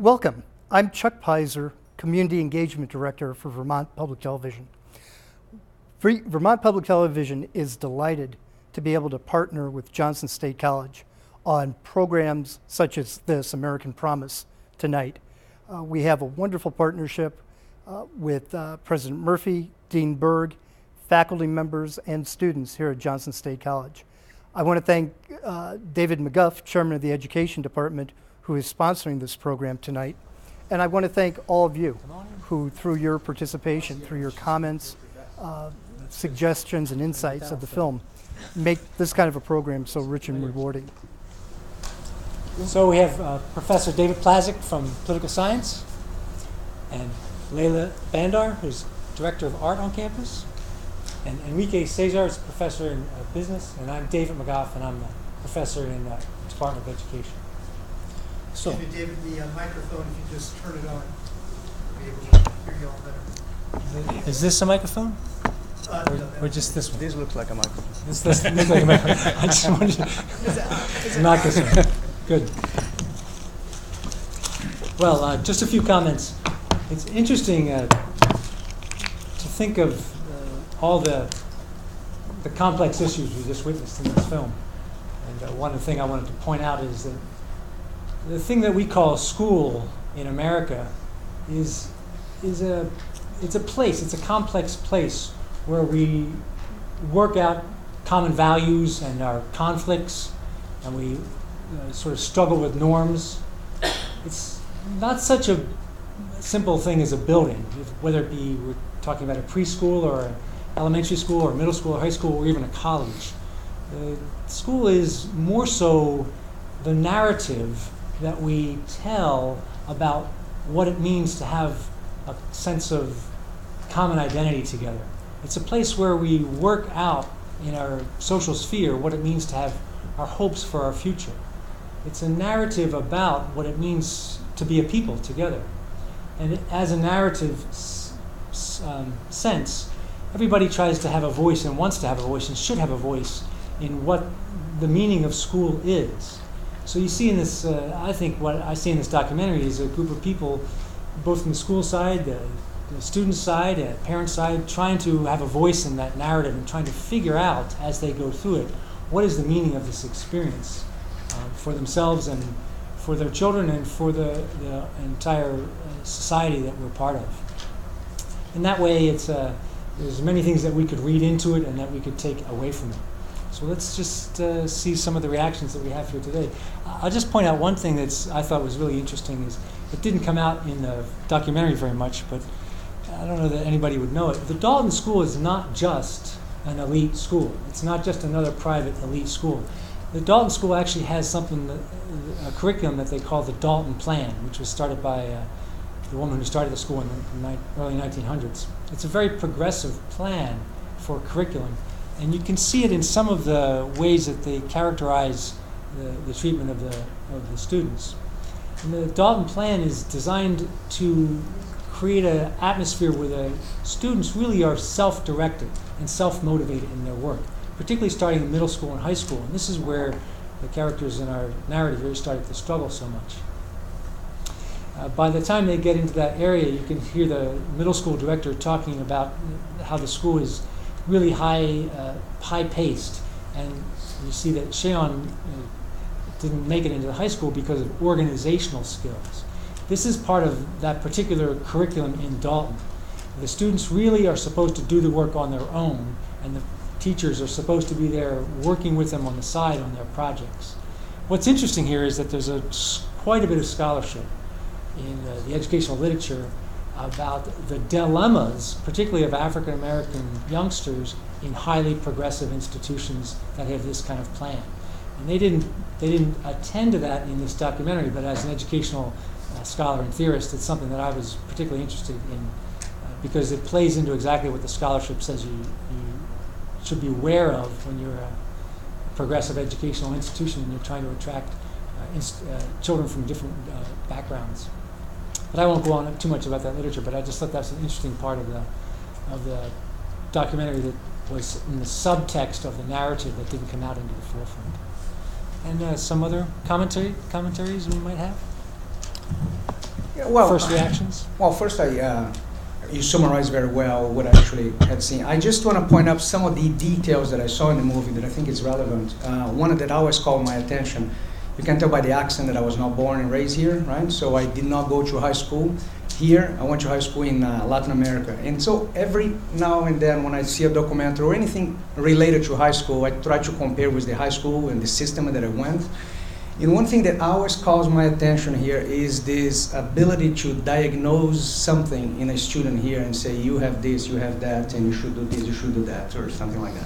Welcome. I'm Chuck Pizer, Community Engagement Director for Vermont Public Television. Vermont Public Television is delighted to be able to partner with Johnson State College on programs such as this, American Promise, tonight. We have a wonderful partnership with President Murphy, Dean Berg, faculty members, and students here at Johnson State College. I want to thank David McGuff, Chairman of the Education Department, who is sponsoring this program tonight. And I want to thank all of you who, through your participation, through your comments, suggestions, and insights of the film, make this kind of a program so rich and rewarding. So we have Professor David Plazik from Political Science, and Leila Bandar, who's Director of Art on campus, and Enrique Cesar is a professor in business, and I'm David McGough, and I'm a professor in Department of Education. So, David, the microphone, if you just turn it on, we'll be able to hear you all better. is this a microphone? Or just this one? This looks like a microphone. This looks like a microphone. I just wanted to knock this one. Good. Well, just a few comments. It's interesting to think of all the complex issues we just witnessed in this film. And one thing I wanted to point out is that the thing that we call school in America is a place. It's a complex place where we work out common values and our conflicts, and we sort of struggle with norms. It's not such a simple thing as a building, whether it be we're talking about a preschool or an elementary school or middle school or high school or even a college. School is more so the narrative that we tell about what it means to have a sense of common identity together. It's a place where we work out in our social sphere what it means to have our hopes for our future. It's a narrative about what it means to be a people together. And as a narrative sense, everybody tries to have a voice and wants to have a voice and should have a voice in what the meaning of school is. So you see in this, I think what I see in this documentary is a group of people, both from the school side, the student side, parent side, trying to have a voice in that narrative and trying to figure out as they go through it, what is the meaning of this experience for themselves and for their children and for the entire society that we're part of. In that way, there's many things that we could read into it and that we could take away from it. So let's just see some of the reactions that we have here today. I'll just point out one thing that I thought was really interesting is it didn't come out in the documentary very much, but I don't know that anybody would know it. The Dalton School is not just an elite school. It's not just another private elite school. The Dalton School actually has a curriculum that they call the Dalton Plan, which was started by the woman who started the school in the early 1900s. It's a very progressive plan for curriculum. And you can see it in some of the ways that they characterize the treatment of the students. And the Dalton Plan is designed to create an atmosphere where the students really are self-directed and self-motivated in their work, particularly starting in middle school and high school. And this is where the characters in our narrative really started to struggle so much. By the time they get into that area, you can hear the middle school director talking about how the school is really high-paced, and you see that Seun didn't make it into the high school because of organizational skills. This is part of that particular curriculum in Dalton. The students really are supposed to do the work on their own, and the teachers are supposed to be there working with them on the side on their projects. What's interesting here is that there's quite a bit of scholarship in the educational literature about the dilemmas, particularly of African American youngsters in highly progressive institutions that have this kind of plan. And they didn't attend to that in this documentary, but as an educational scholar and theorist, it's something that I was particularly interested in because it plays into exactly what the scholarship says you should be aware of when you're a progressive educational institution and you're trying to attract children from different backgrounds. But I won't go on too much about that literature, but I just thought that's an interesting part of the documentary that was in the subtext of the narrative that didn't come out into the forefront. And some other commentaries we might have? first reactions? Well, first, you summarized very well what I actually had seen. I just want to point out some of the details that I saw in the movie that I think is relevant. One that always called my attention. You can tell by the accent that I was not born and raised here, right? So I did not go to high school here. I went to high school in Latin America. And so every now and then when I see a documentary or anything related to high school, I try to compare with the high school and the system that I went. And one thing that always calls my attention here is this ability to diagnose something in a student here and say, you have this, you have that, and you should do this, you should do that, or something like that.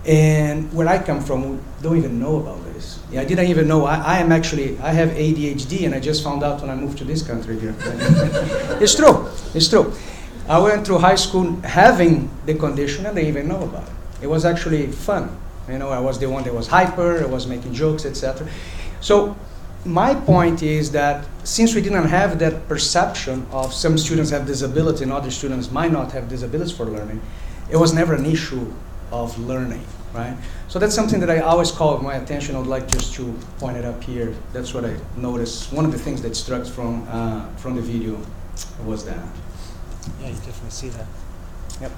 And where I come from, we don't even know about this. I didn't even know. I have ADHD, and I just found out when I moved to this country here. It's true. It's true. I went through high school having the condition, and I didn't even know about it. It was actually fun. I was the one that was hyper, I was making jokes, etc. So my point is that since we didn't have that perception of some students have disability and other students might not have disabilities for learning, it was never an issue of learning, right? So that's something that I always called my attention. I would like just to point it up here. That's what I noticed. One of the things that struck from the video was that. Yeah, you definitely see that. Yep.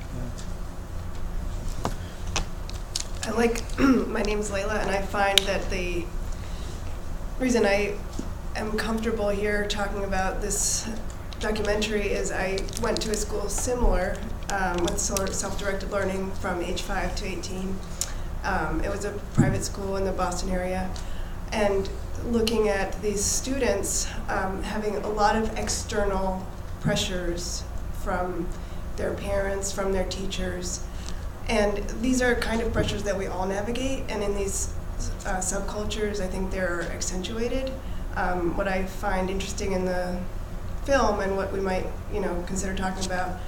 My name's Layla, and I find that the reason I am comfortable here talking about this documentary is I went to a school similar with sort of self-directed learning from age 5 to 18. It was a private school in the Boston area, and looking at these students having a lot of external pressures from their parents, from their teachers, and these are kind of pressures that we all navigate, and in these subcultures, I think they're accentuated. What I find interesting in the film and what we might, consider talking about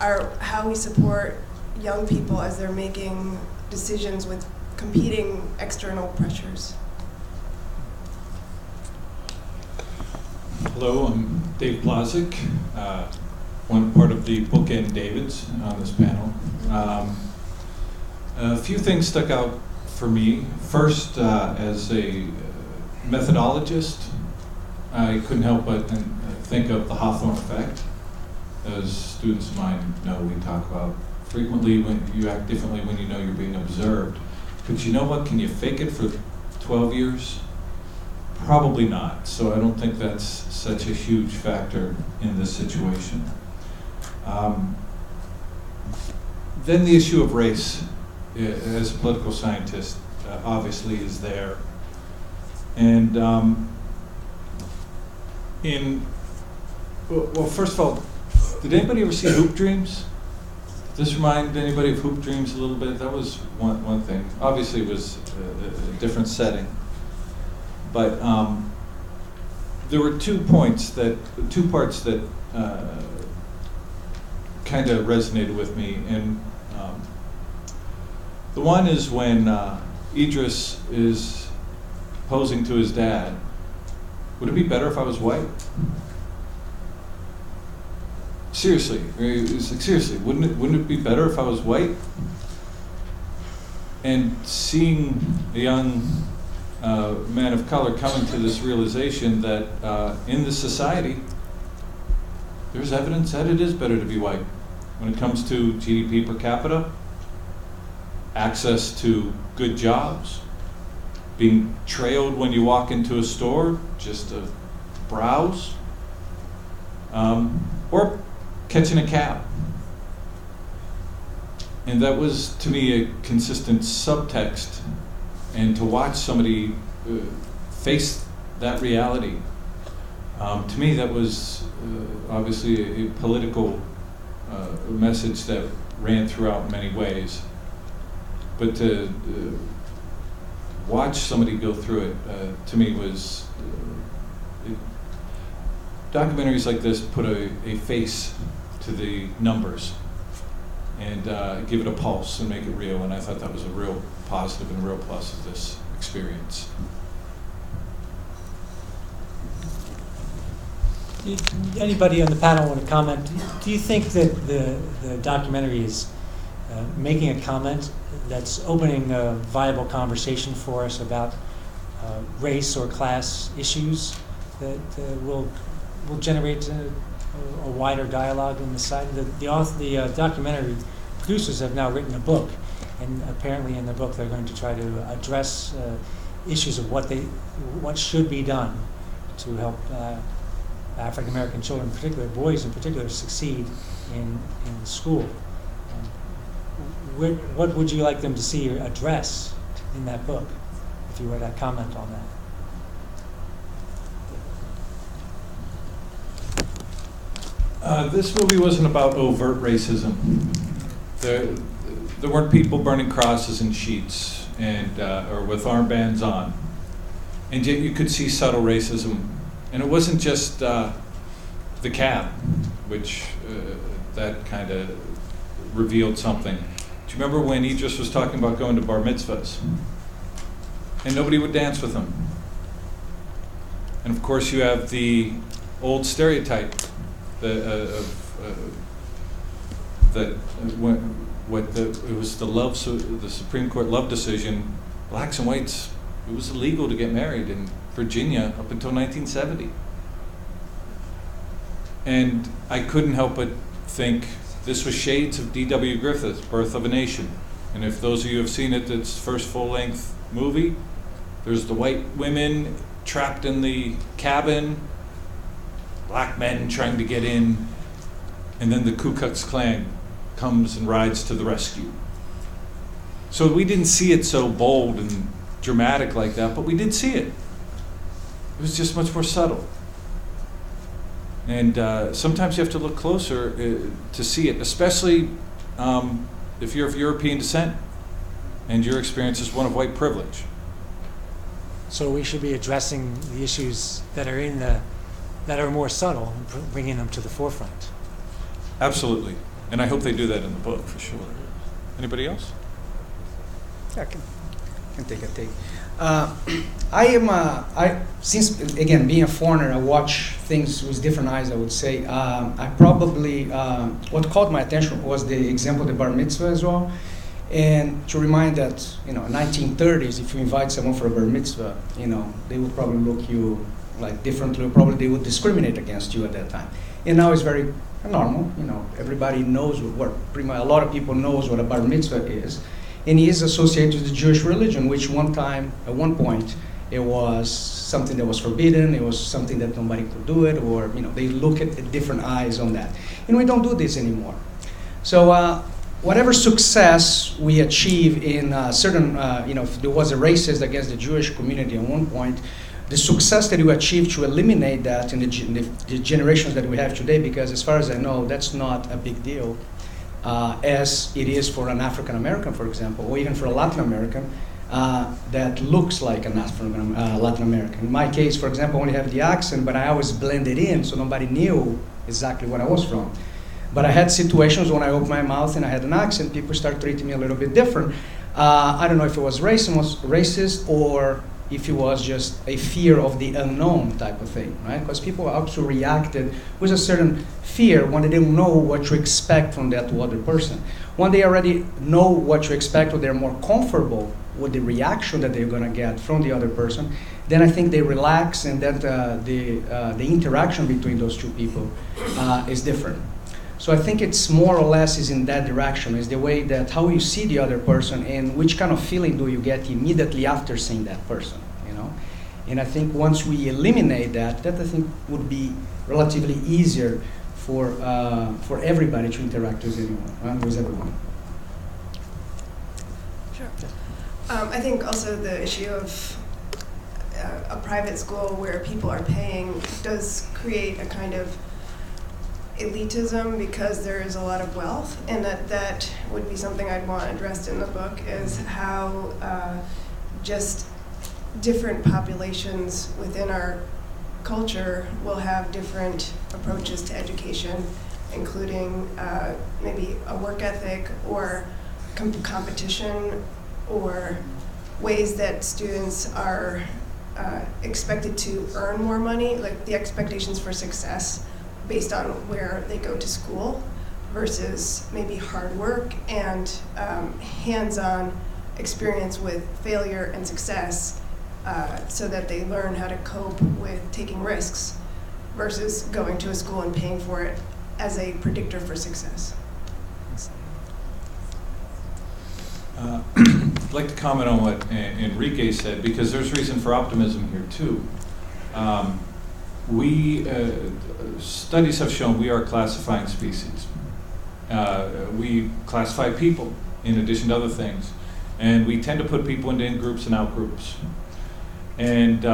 are how we support young people as they're making decisions with competing external pressures. Hello, I'm Dave Blazik, one part of the Bookend Davids on this panel. A few things stuck out for me. First, as a methodologist, I couldn't help but think of the Hawthorne effect. As students of mine know, we talk about frequently when you act differently when you know you're being observed. But you know what? Can you fake it for 12 years? Probably not. So I don't think that's such a huge factor in this situation. Then the issue of race, as a political scientist, obviously is there. And well, first of all, did anybody ever see Hoop Dreams? Does this remind anybody of Hoop Dreams a little bit? That was one thing. Obviously, it was a different setting, but there were 2 parts that kind of resonated with me, and the one is when Idris is posing to his dad. Would it be better if I was white? Seriously, wouldn't it be better if I was white? And seeing a young man of color coming to this realization that in this society, there's evidence that it is better to be white. When it comes to GDP per capita, access to good jobs, being trailed when you walk into a store just to browse, or catching a cab. And that was, to me, a consistent subtext. And to watch somebody face that reality, to me, that was obviously a political message that ran throughout in many ways. But to watch somebody go through it, to me, was documentaries like this put a face to the numbers and give it a pulse and make it real. And I thought that was a real positive and a real plus of this experience. Anybody on the panel want to comment? Do you think that the documentary is making a comment that's opening a viable conversation for us about race or class issues that will will generate a wider dialogue in the side. The documentary producers have now written a book, and apparently in the book they're going to try to address issues of what should be done to help African American children, in particular boys in particular, succeed in school. What would you like them to see or address in that book, if you were to comment on that? This movie wasn't about overt racism. There weren't people burning crosses in sheets and or with armbands on, and yet you could see subtle racism. And it wasn't just the cab, which that kind of revealed something. Do you remember when Idris was talking about going to bar mitzvahs? And nobody would dance with him. And of course you have the old stereotype it was the Supreme Court love decision, blacks and whites, it was illegal to get married in Virginia up until 1970. And I couldn't help but think this was shades of D.W. Griffith's Birth of a Nation. And if those of you have seen it, it's first full-length movie. There's the white women trapped in the cabin, black men trying to get in, and then the Ku Klux Klan comes and rides to the rescue. So we didn't see it so bold and dramatic like that, but we did see it. It was just much more subtle. And sometimes you have to look closer to see it, especially if you're of European descent and your experience is one of white privilege. So we should be addressing the issues that are more subtle and bringing them to the forefront. Absolutely. And I hope they do that in the book, for sure. Anybody else? I can take a take. Since again being a foreigner, I watch things with different eyes. I would say I probably what caught my attention was the example of the bar mitzvah as well, and to remind that in 1930s, if you invite someone for a bar mitzvah, they would probably look you like differently. Or probably they would discriminate against you at that time. And now it's very normal. Everybody knows a lot of people knows what a bar mitzvah is. And he is associated with the Jewish religion, which at one point, it was something that was forbidden, it was something that nobody could do it, or they look at different eyes on that. And we don't do this anymore. So whatever success we achieve in certain, if there was a racist against the Jewish community at one point, the success that we achieved to eliminate that in the generations that we have today, because as far as I know, that's not a big deal. As it is for an African American, for example, or even for a Latin American that looks like an Latin American. In my case, for example, I only have the accent, but I always blended in, so nobody knew exactly where I was from. But I had situations when I opened my mouth and I had an accent, people started treating me a little bit different. I don't know if it was racist or if it was just a fear of the unknown type of thing, right? Because people also reacted with a certain fear when they didn't know what to expect from that other person. When they already know what to expect or they're more comfortable with the reaction that they're gonna get from the other person, then I think they relax and that the interaction between those two people is different. So I think it's more or less is in that direction, is the way that how you see the other person and which kind of feeling do you get immediately after seeing that person, And I think once we eliminate that I think would be relatively easier for everybody to interact with everyone. Sure. I think also the issue of a private school where people are paying does create a kind of elitism because there is a lot of wealth, and that would be something I'd want addressed in the book, is how just different populations within our culture will have different approaches to education, including maybe a work ethic or competition or ways that students are expected to earn more money, like the expectations for success based on where they go to school versus maybe hard work and hands-on experience with failure and success so that they learn how to cope with taking risks versus going to a school and paying for it as a predictor for success. I'd like to comment on what Enrique said, because there's reason for optimism here too. Studies have shown we are a classifying species. We classify people in addition to other things, and we tend to put people into in-groups and out-groups. And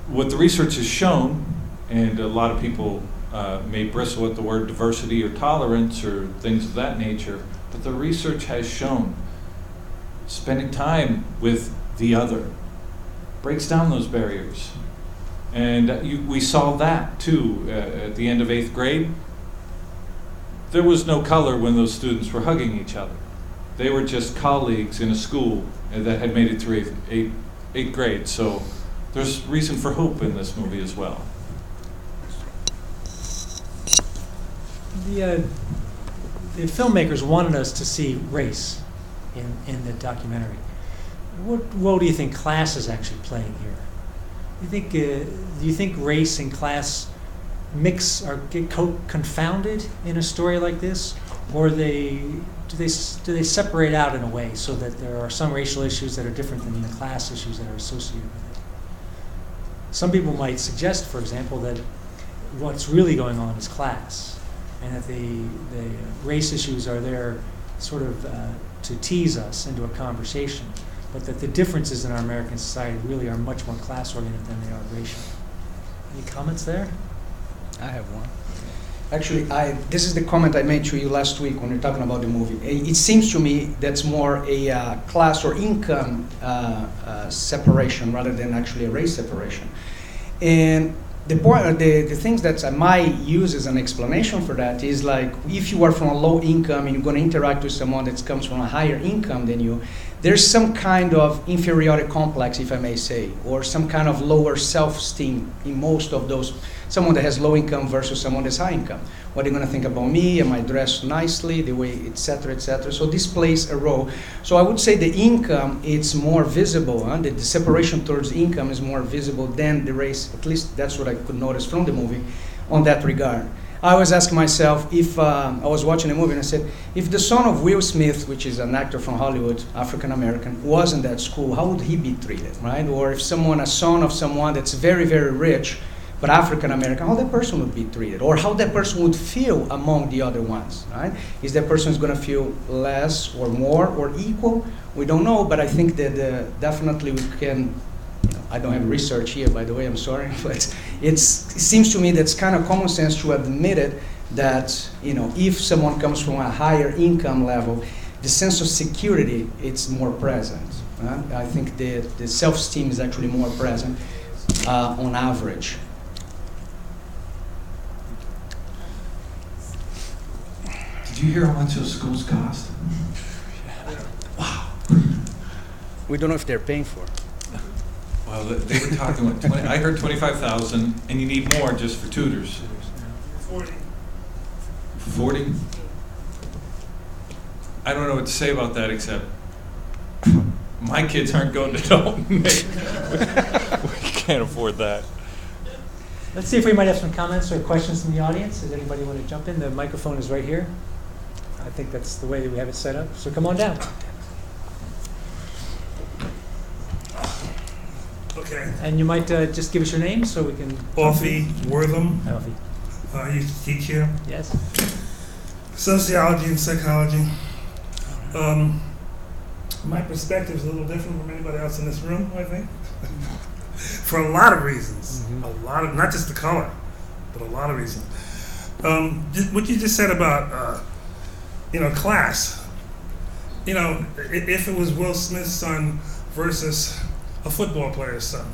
what the research has shown, and a lot of people may bristle at the word diversity or tolerance or things of that nature, but the research has shown spending time with the other breaks down those barriers. And we saw that too at the end of 8th grade. There was no color when those students were hugging each other. They were just colleagues in a school that had made it through 8th grade. So there's reason for hope in this movie as well. The filmmakers wanted us to see race in the documentary. What role do you think class is actually playing here? Do you think race and class mix or get confounded in a story like this, or do they separate out in a way so that there are some racial issues that are different than the class issues that are associated with it? Some people might suggest, for example, that what's really going on is class, and that the race issues are there sort of to tease us into a conversation, but that the differences in our American society really are much more class-oriented than they are racial. Any comments there? I have one. Actually, this is the comment I made to you last week when we were talking about the movie. It seems to me that's more a class or income separation rather than actually a race separation. And the things that I might use as an explanation for that is like, if you are from a low income and you're going to interact with someone that comes from a higher income than you, there's some kind of inferiority complex, if I may say, or some kind of lower self-esteem in most of those. Someone that has low income versus someone that's high income. What are they going to think about me? Am I dressed nicely? The way, et cetera, et cetera. So this plays a role. So I would say the income, it's more visible. The separation towards income is more visible than the race. At least that's what I could notice from the movie on that regard. I always ask myself, if I was watching a movie and I said, if the son of Will Smith, which is an actor from Hollywood, African American, was in that school, how would he be treated, right? Or if a son of someone that's very, very rich, but African American, how that person would be treated, or how that person would feel among the other ones, right? Is that person going to feel less or more or equal? We don't know, but I think that definitely we can. I don't have research here, by the way, I'm sorry, but it seems to me that's kind of common sense to admit it, that if someone comes from a higher income level, the sense of security, it's more present. I think the self-esteem is actually more present on average. Did you hear how much those schools cost? Wow. We don't know if they're paying for it. Well, they were talking about 20. I heard 25,000, and you need more just for tutors. 40? I don't know what to say about that, except my kids aren't going to Dalton. We can't afford that. Let's see if we might have some comments or questions from the audience. Does anybody want to jump in? The microphone is right here. I think that's the way that we have it set up. So come on down. Okay. And you might just give us your name so we can... Alfie Wortham. Alfie. I used to teach here. Yes. Sociology and psychology. My perspective is a little different from anybody else in this room, I think. For a lot of reasons. Mm-hmm. A lot of, not just the color, but a lot of reasons. What you just said about, class. If it was Will Smith's son versus a football player's son,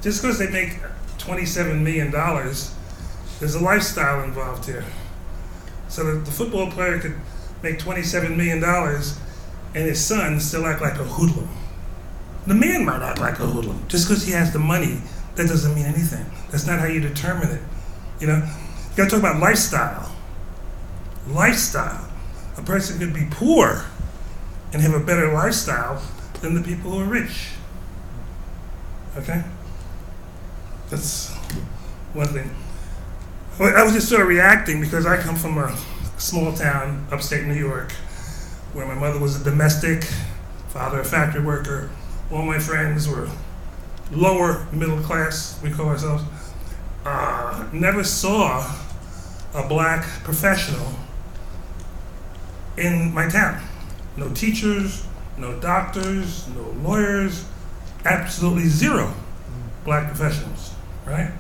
just because they make $27 million, there's a lifestyle involved here. So that the football player could make $27 million and his son still act like a hoodlum. The man might act like a hoodlum. Just because he has the money, that doesn't mean anything. That's not how you determine it. You gotta talk about lifestyle. Lifestyle. A person could be poor and have a better lifestyle than the people who are rich. Okay? That's one thing. I was just sort of reacting because I come from a small town, upstate New York, where my mother was a domestic, father a factory worker. All my friends were lower middle class, we call ourselves. Never saw a black professional in my town. No teachers, no doctors, no lawyers, absolutely zero black professionals, right?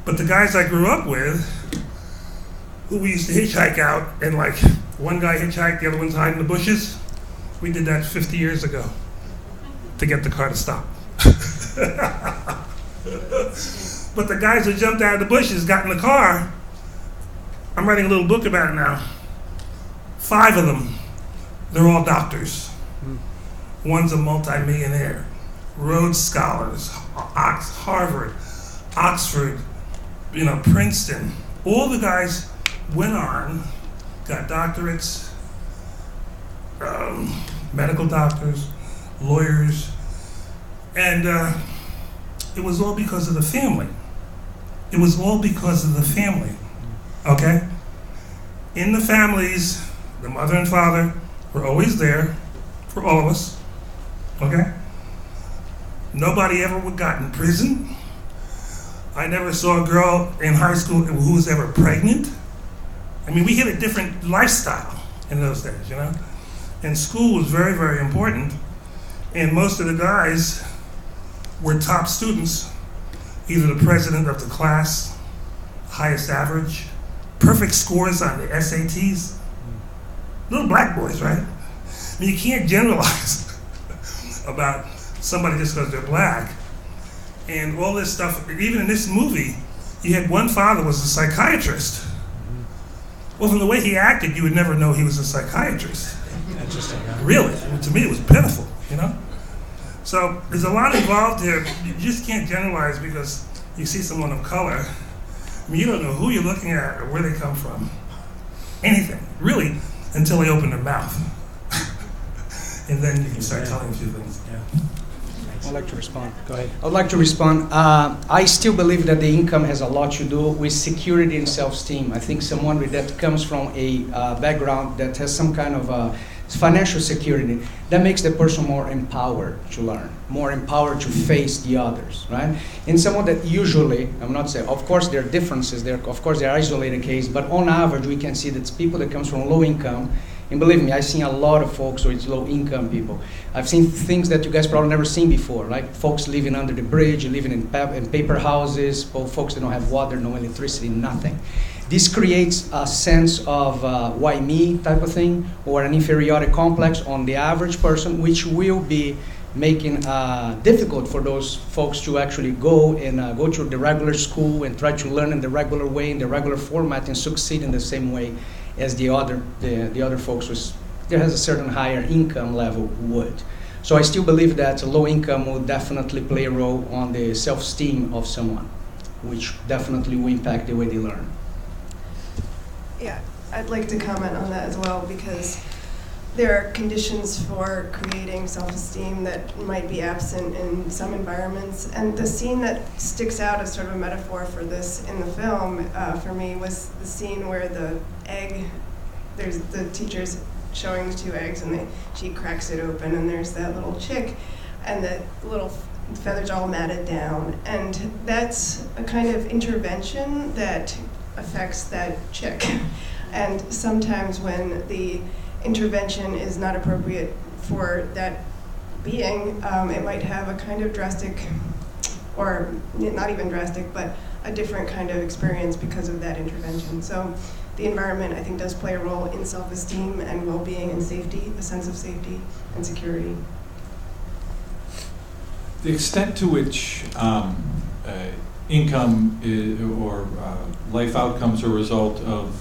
But the guys I grew up with, who we used to hitchhike out, and like one guy hitchhiked, the other one's hiding in the bushes. We did that 50 years ago to get the car to stop. But the guys who jumped out of the bushes, got in the car, I'm writing a little book about it now. 5 of them, they're all doctors. One's a multimillionaire, Rhodes Scholars, Harvard, Oxford, Princeton. All the guys went on, got doctorates, medical doctors, lawyers, and it was all because of the family. It was all because of the family, okay? In the families, the mother and father were always there for all of us, okay? Nobody ever got in prison. I never saw a girl in high school who was ever pregnant. I mean, we had a different lifestyle in those days, And school was very, very important. And most of the guys were top students, either the president of the class, highest average, perfect scores on the SATs. Little black boys, right? I mean, you can't generalize about somebody just because they're black. And all this stuff, even in this movie, you had one father was a psychiatrist. Well, from the way he acted, you would never know he was a psychiatrist. Interesting. Really, I mean, to me it was pitiful, So there's a lot involved here. You just can't generalize because you see someone of color. I mean, you don't know who you're looking at or where they come from. Anything, really, until they open their mouth. And then you can start telling a few things. I'd like to respond. Go ahead. I would like to respond. I still believe that the income has a lot to do with security and self-esteem. I think someone that comes from a background that has some kind of financial security, that makes the person more empowered to learn, more empowered to face the others, right? And someone that usually, I'm not saying, of course there are differences, of course there are isolated cases, but on average we can see that people that comes from low income. And believe me, I've seen a lot of folks who it's low-income people. I've seen things that you guys probably never seen before, like folks living under the bridge, living in paper houses, folks that don't have water, no electricity, nothing. This creates a sense of why me type of thing, or an inferiority complex on the average person, which will be making difficult for those folks to actually go to the regular school and try to learn in the regular way, in the regular format, and succeed in the same way as the other folks that has a certain higher income level would. So I still believe that low income will definitely play a role on the self-esteem of someone, which definitely will impact the way they learn. Yeah, I'd like to comment on that as well, because there are conditions for creating self-esteem that might be absent in some environments. And the scene that sticks out as sort of a metaphor for this in the film, for me, was the scene where there's the teacher's showing the 2 eggs, and she cracks it open, and there's that little chick, and the little feathers all matted down. And that's a kind of intervention that affects that chick. And sometimes when the intervention is not appropriate for that being, it might have a kind of drastic, or not even drastic, but a different kind of experience because of that intervention. So the environment, I think, does play a role in self-esteem and well-being and safety, a sense of safety and security. The extent to which income or life outcomes are a result of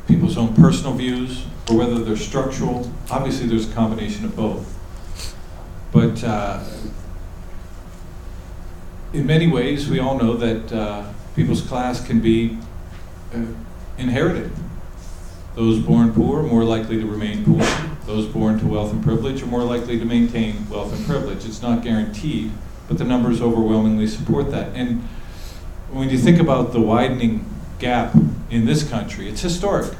people's own personal views, or whether they're structural. Obviously, there's a combination of both. But in many ways, we all know that people's class can be inherited. Those born poor are more likely to remain poor. Those born to wealth and privilege are more likely to maintain wealth and privilege. It's not guaranteed, but the numbers overwhelmingly support that. And when you think about the widening gap in this country, it's historic.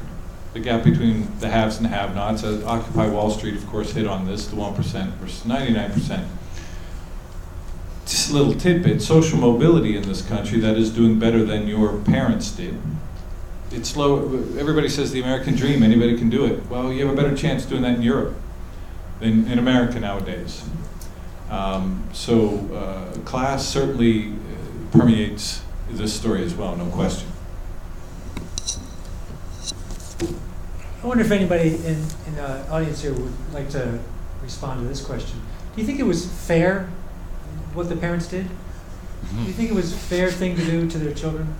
The gap between the haves and the have-nots. Occupy Wall Street, of course, hit on this, the 1% versus 99%. Just a little tidbit, social mobility in this country that is doing better than your parents did. It's low. Everybody says the American dream, anybody can do it. Well, you have a better chance doing that in Europe than in America nowadays. Class certainly permeates this story as well, no question. I wonder if anybody in the audience here would like to respond to this question. Do you think it was fair what the parents did? Do you think it was a fair thing to do to their children?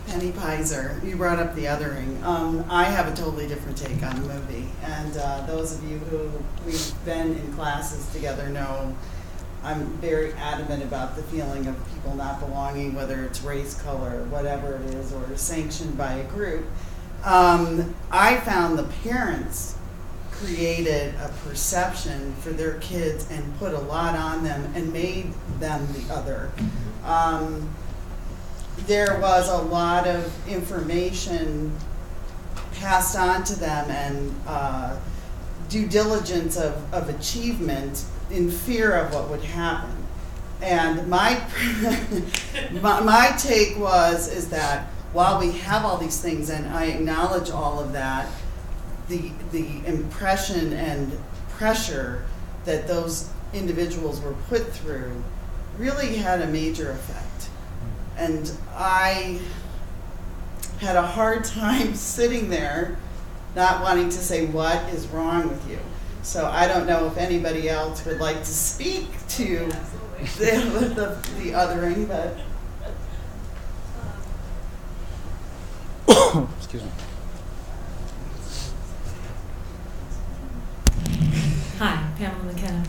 Penny Pizer, you brought up the othering. I have a totally different take on the movie, and those of you who we've been in classes together know I'm very adamant about the feeling of people not belonging, whether it's race, color, whatever it is, or sanctioned by a group. I found the parents created a perception for their kids and put a lot on them and made them the other. There was a lot of information passed on to them and due diligence of achievement in fear of what would happen. And my my take is that while we have all these things, and I acknowledge all of that, the impression and pressure that those individuals were put through really had a major effect. And I had a hard time sitting there not wanting to say, what is wrong with you? So I don't know if anybody else would like to speak to the othering, but... Excuse me. Hi, Pamela McKenna.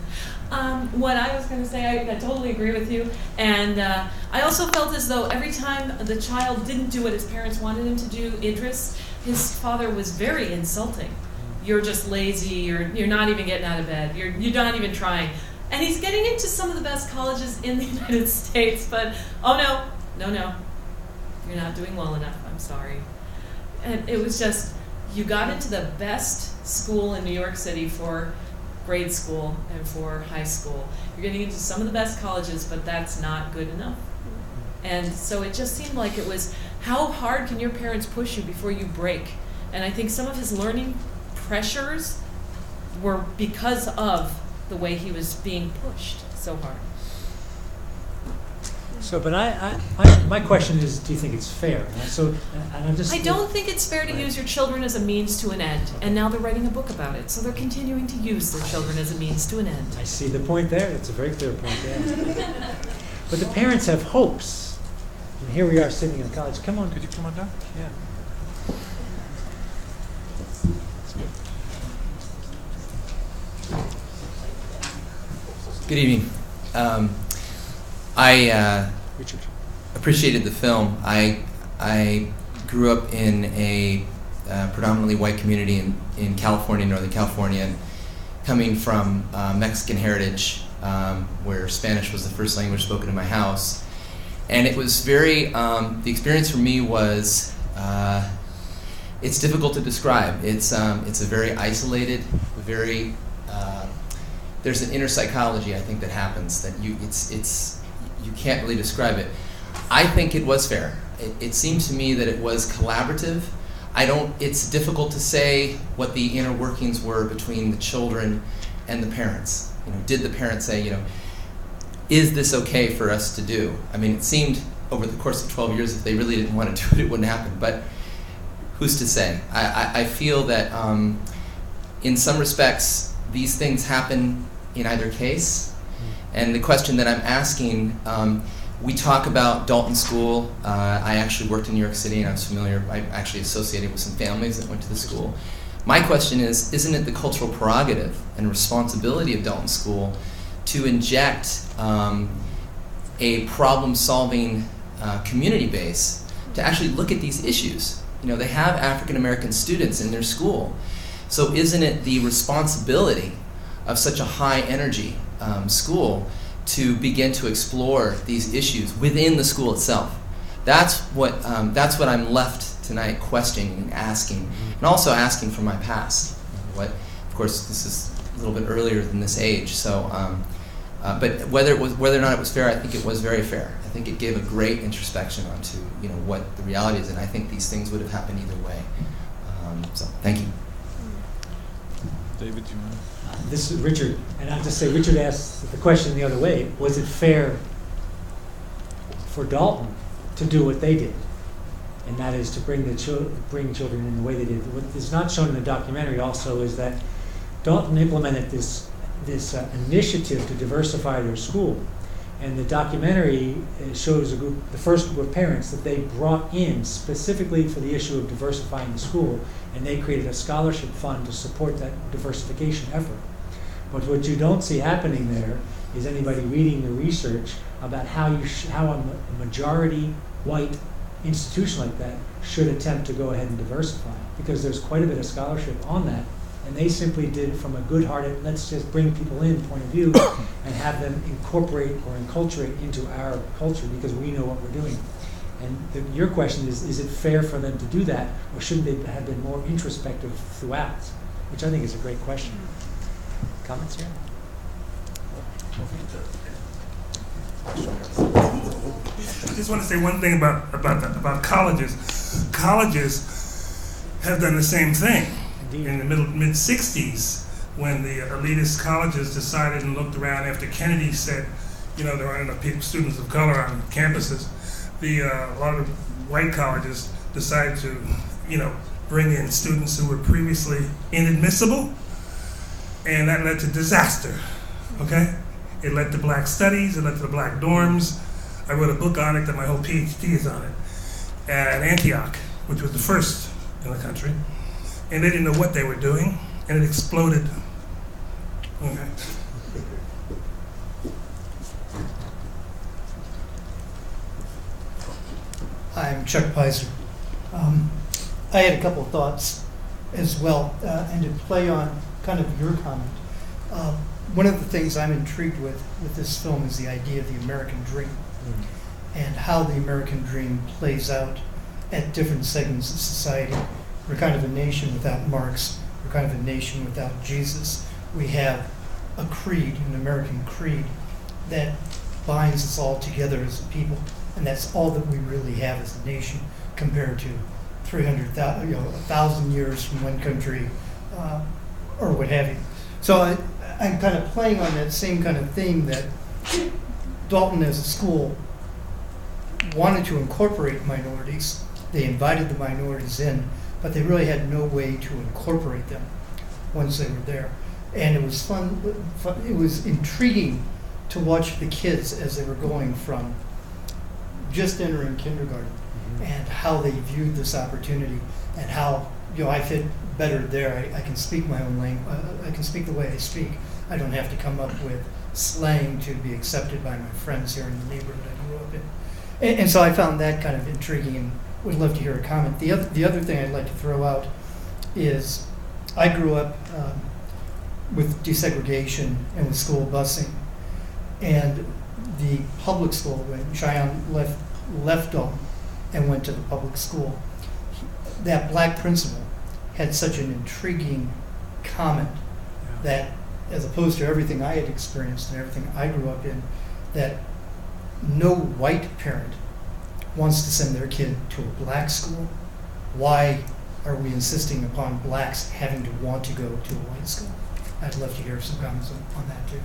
What I was going to say, I totally agree with you. And I also felt as though every time the child didn't do what his parents wanted him to do, Idris, his father was very insulting. You're just lazy, you're not even getting out of bed, you're not even trying. And he's getting into some of the best colleges in the United States, but oh no, you're not doing well enough, I'm sorry. And it was just, you got into the best school in New York City for grade school and for high school. You're getting into some of the best colleges, but that's not good enough. And so it just seemed like it was, how hard can your parents push you before you break? And I think some of his learning pressures were because of the way he was being pushed so hard. So, but my question is, do you think it's fair? And I'm just. I don't think it's fair to use your children as a means to an end. And now they're writing a book about it, so they're continuing to use their children as a means to an end. I see the point there. It's a very clear point there. But the parents have hopes. And here we are sitting in college. Come on. Could you come on down? Yeah. Good evening. I appreciated the film. I grew up in a predominantly white community in California, Northern California, and coming from Mexican heritage, where Spanish was the first language spoken in my house. And it was very, the experience for me was, it's difficult to describe. It's a very isolated, very, there's an inner psychology, I think, that happens that you can't really describe it. I think it was fair. It seemed to me that it was collaborative. It's difficult to say what the inner workings were between the children and the parents. Did the parents say, is this okay for us to do? I mean, it seemed over the course of 12 years, if they really didn't want to do it, it wouldn't happen. But who's to say? I feel that in some respects, these things happen in either case. And the question that I'm asking, we talk about Dalton School. I actually worked in New York City and I was familiar, I actually associated with some families that went to the school. My question is, isn't it the cultural prerogative and responsibility of Dalton School to inject a problem-solving community base to actually look at these issues? They have African American students in their school. So isn't it the responsibility of such a high energy school to begin to explore these issues within the school itself. That's what I'm left tonight questioning and asking, and also asking from my past. Of course, this is a little bit earlier than this age, so. But whether or not it was fair, I think it was very fair. I think it gave a great introspection onto what the reality is, and I think these things would have happened either way. So thank you. David, do you want? This is Richard, and I'll just say Richard asked the question the other way. Was it fair for Dalton to do what they did? And that is to bring children in the way they did. What is not shown in the documentary also is that Dalton implemented this initiative to diversify their school. And the documentary shows the first group of parents that they brought in specifically for the issue of diversifying the school, and they created a scholarship fund to support that diversification effort. But what you don't see happening there is anybody reading the research about how a majority white institution like that should attempt to go ahead and diversify, because there's quite a bit of scholarship on that. And they simply did it from a good-hearted, let's just bring people in point of view and have them incorporate or enculturate into our culture because we know what we're doing. And your question is it fair for them to do that, or shouldn't they have been more introspective throughout? Which I think is a great question. Comments here? I just want to say one thing about colleges. Colleges have done the same thing. In the mid-60s, when the elitist colleges decided and looked around after Kennedy said, there aren't enough students of color on campuses, a lot of white colleges decided to, bring in students who were previously inadmissible, and that led to disaster, okay? It led to black studies, it led to the black dorms. I wrote a book on it that my whole PhD is on it, at Antioch, which was the first in the country. And they didn't know what they were doing, and it exploded. Okay. I'm Chuck Pizer. I had a couple of thoughts as well, and to play on kind of your comment. One of the things I'm intrigued with this film is the idea of the American dream, and how the American dream plays out at different segments of society. We're kind of a nation without Marx. We're kind of a nation without Jesus. We have a creed, an American creed, that binds us all together as a people, and that's all that we really have as a nation compared to 300,000, 1,000 years from one country, or what have you. So I'm kind of playing on that same kind of theme that Dalton, as a school, wanted to incorporate minorities. They invited the minorities in, but they really had no way to incorporate them once they were there. And it was fun, it was intriguing to watch the kids as they were going from just entering kindergarten and how they viewed this opportunity and how, I fit better there. I can speak my own language, I can speak the way I speak. I don't have to come up with slang to be accepted by my friends here in the neighborhood I grew up in. And so I found that kind of intriguing and would love to hear a comment. The other thing I'd like to throw out is I grew up with desegregation and with school busing. And the public school, when Cheyenne left Dalton and went to the public school, that black principal had such an intriguing comment that, as opposed to everything I had experienced and everything I grew up in, that no white parent wants to send their kid to a black school. Why are we insisting upon blacks having to want to go to a white school? I'd love to hear some comments on that too.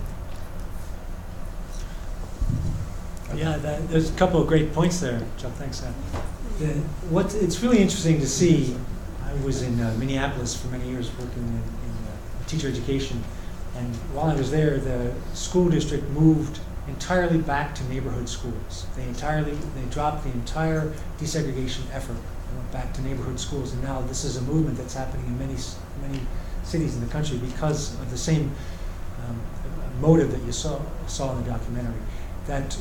Yeah, there's a couple of great points there, Chuck. Thanks, Sam. It's really interesting to see. I was in Minneapolis for many years working in teacher education, and while I was there, the school district moved entirely back to neighborhood schools. They dropped the entire desegregation effort and went back to neighborhood schools, and now this is a movement that's happening in many cities in the country because of the same motive that you saw in the documentary. That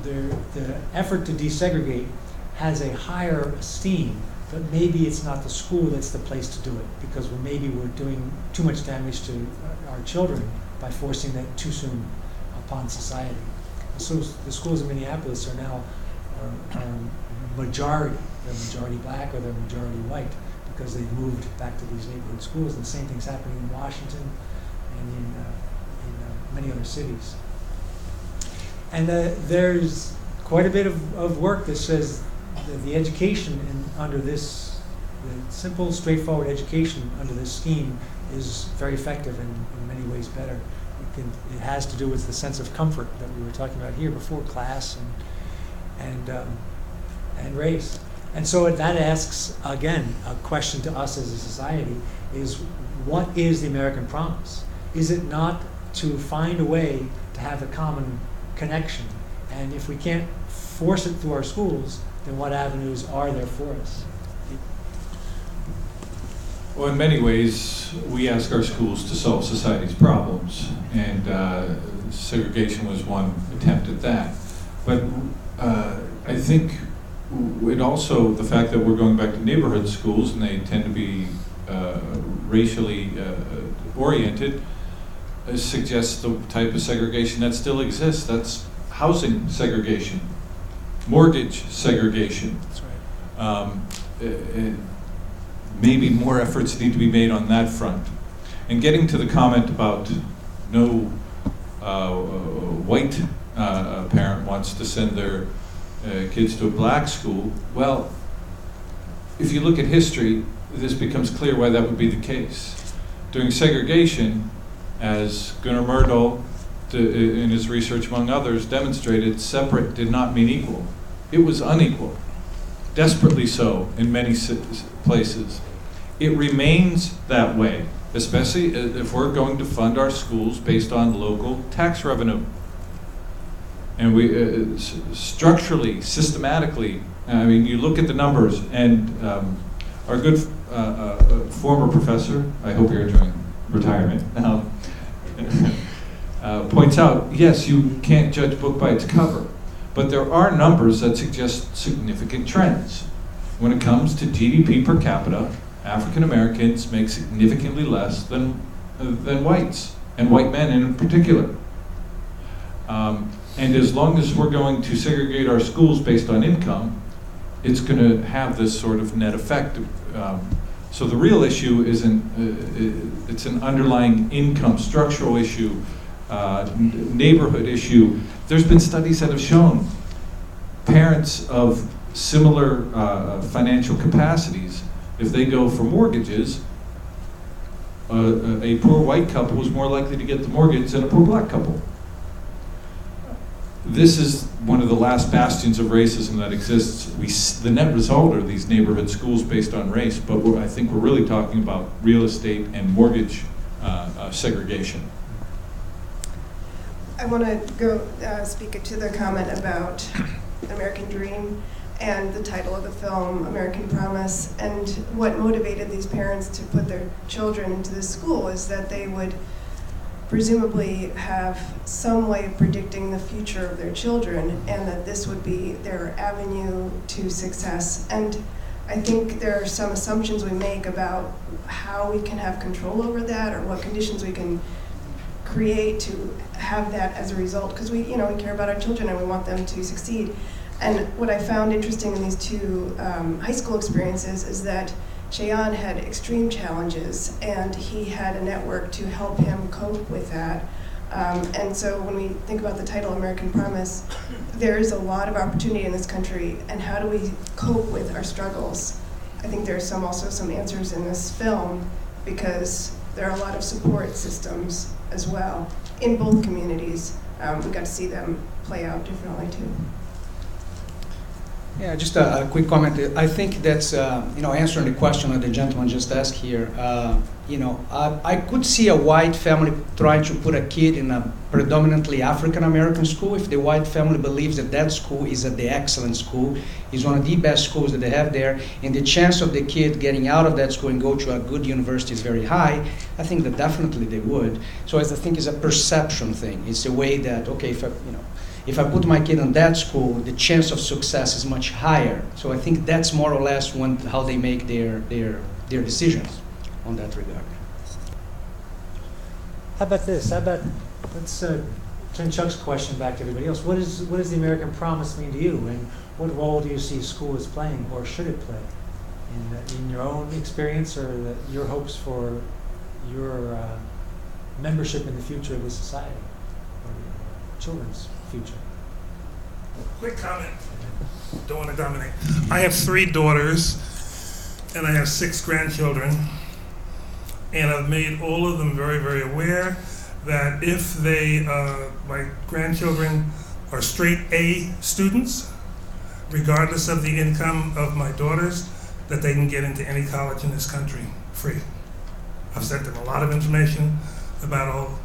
the effort to desegregate has a higher esteem, but maybe it's not the school that's the place to do it, because we're doing too much damage to our our children by forcing that too soon upon society. So the schools in Minneapolis are now majority. They're majority black or they're majority white because they've moved back to these neighborhood schools. And the same thing's happening in Washington and in many other cities. And there's quite a bit of work that says that the education under this, the simple, straightforward education under this scheme is very effective and in many ways better. It has to do with the sense of comfort that we were talking about here before, class and race. And so that asks, again, a question to us as a society is, what is the American promise? Is it not to find a way to have a common connection? And if we can't force it through our schools, then what avenues are there for us? Well, in many ways, we ask our schools to solve society's problems, and segregation was one attempt at that. But I think it also, the fact that we're going back to neighborhood schools, and they tend to be racially oriented, suggests the type of segregation that still exists. That's housing segregation, mortgage segregation. That's right. Maybe more efforts need to be made on that front. And getting to the comment about no white parent wants to send their kids to a black school, well, if you look at history, this becomes clear why that would be the case. During segregation, as Gunnar Myrdal, in his research among others, demonstrated, separate did not mean equal. It was unequal, desperately so in many places. It remains that way, especially if we're going to fund our schools based on local tax revenue. And we structurally, systematically, I mean, you look at the numbers, and our good former professor, I hope you're enjoying retirement now, points out, yes, you can't judge a book by its cover, but there are numbers that suggest significant trends. When it comes to GDP per capita, African Americans make significantly less than whites, and white men in particular. And as long as we're going to segregate our schools based on income, it's going to have this sort of net effect. So the real issue isn't, it's an underlying income structural issue, neighborhood issue. There's been studies that have shown parents of similar financial capacities, if they go for mortgages, a poor white couple is more likely to get the mortgage than a poor black couple. This is one of the last bastions of racism that exists. The net result are these neighborhood schools based on race, but I think we're really talking about real estate and mortgage segregation. I want to go speak to the comment about American Dream and the title of the film, American Promise, and what motivated these parents to put their children into this school is that they would presumably have some way of predicting the future of their children, and that this would be their avenue to success. And I think there are some assumptions we make about how we can have control over that, or what conditions we can create to have that as a result, because we care about our children and we want them to succeed. And what I found interesting in these two high school experiences is that Seun had extreme challenges, and he had a network to help him cope with that. And so when we think about the title, American Promise, there is a lot of opportunity in this country, and how do we cope with our struggles? I think there are also some answers in this film, because there are a lot of support systems as well in both communities. We got to see them play out differently too. Yeah, just a quick comment. I think that's, answering the question that the gentleman just asked here, I could see a white family trying to put a kid in a predominantly African-American school if the white family believes that that school is the excellent school, is one of the best schools that they have there, and the chance of the kid getting out of that school and go to a good university is very high. I think that definitely they would. So I think it's a perception thing. It's a way that, okay, if I put my kid in that school, the chance of success is much higher. So I think that's more or less how they make their decisions on that regard. How about this? Let's turn Chuck's question back to everybody else. What does the American promise mean to you, and what role do you see school as playing, or should it play, in your own experience, or your hopes for your membership in the future of this society, or your children's future? Quick comment. Don't want to dominate. I have 3 daughters, and I have 6 grandchildren, and I've made all of them very, very aware that if they, my grandchildren, are straight A students, regardless of the income of my daughters, that they can get into any college in this country free. I've sent them a lot of information about all,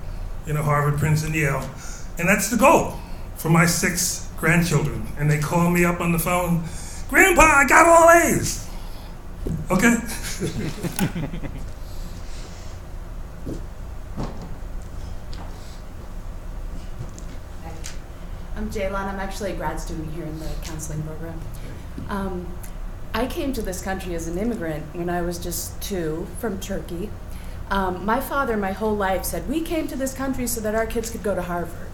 Harvard, Princeton, Yale, and that's the goal for my 6 grandchildren. And they call me up on the phone, "Grandpa, I got all A's." Okay? I'm Jaylon. I'm actually a grad student here in the counseling program. I came to this country as an immigrant when I was just 2 from Turkey. My father, my whole life, said, we came to this country so that our kids could go to Harvard.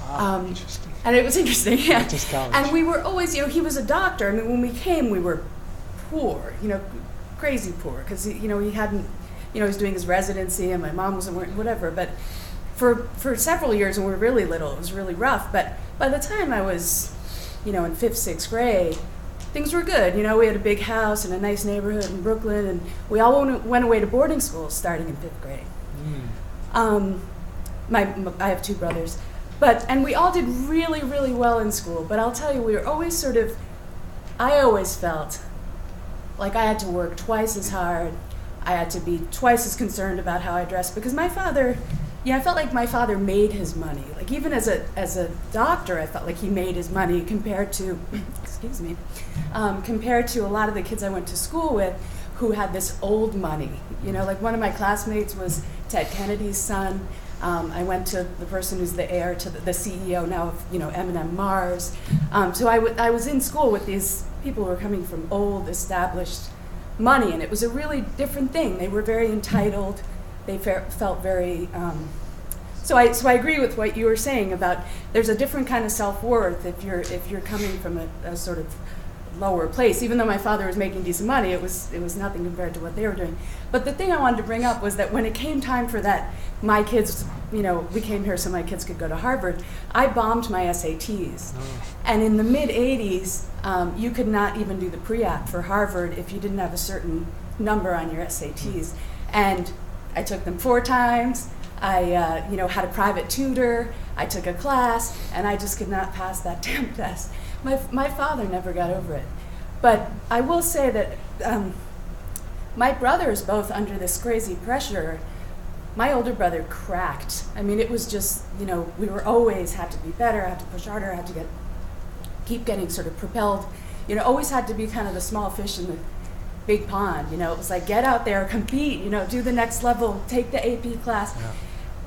Interesting. And it was interesting, yeah. Not just college. And we were always, he was a doctor. I mean, when we came, we were poor, crazy poor, because, he hadn't, he was doing his residency, and my mom wasn't working, whatever. But for several years, when we were really little, it was really rough. But by the time I was, in 5th, 6th grade, things were good. We had a big house and a nice neighborhood in Brooklyn, and we all went away to boarding school starting in 5th grade. I have 2 brothers. And we all did really, really well in school. But I'll tell you, we were always I always felt like I had to work twice as hard. I had to be twice as concerned about how I dressed, because my father, I felt like my father made his money. Like, even as a doctor, I felt like he made his money compared to, compared to a lot of the kids I went to school with who had this old money. Like one of my classmates was Ted Kennedy's son. I went to the person who's the heir to the CEO now of, M&M Mars. So I was in school with these people who were coming from old, established money, and it was a really different thing. They were very entitled. They felt very. So I agree with what you were saying about there's a different kind of self-worth if you're coming from a sort of lower place. Even though my father was making decent money, it was nothing compared to what they were doing. But the thing I wanted to bring up was that when it came time for that, my kids, we came here so my kids could go to Harvard, I bombed my SATs. And in the mid-'80s, you could not even do the pre-app for Harvard if you didn't have a certain number on your SATs. And I took them 4 times. I had a private tutor. I took a class, and I just could not pass that damn test. My father never got over it. But I will say that my brothers, both under this crazy pressure, my older brother cracked. I mean, it was just, we were always had to be better, had to push harder, had to keep getting sort of propelled, always had to be kind of the small fish in the big pond. It was like, get out there, compete, do the next level, take the AP class. Yeah.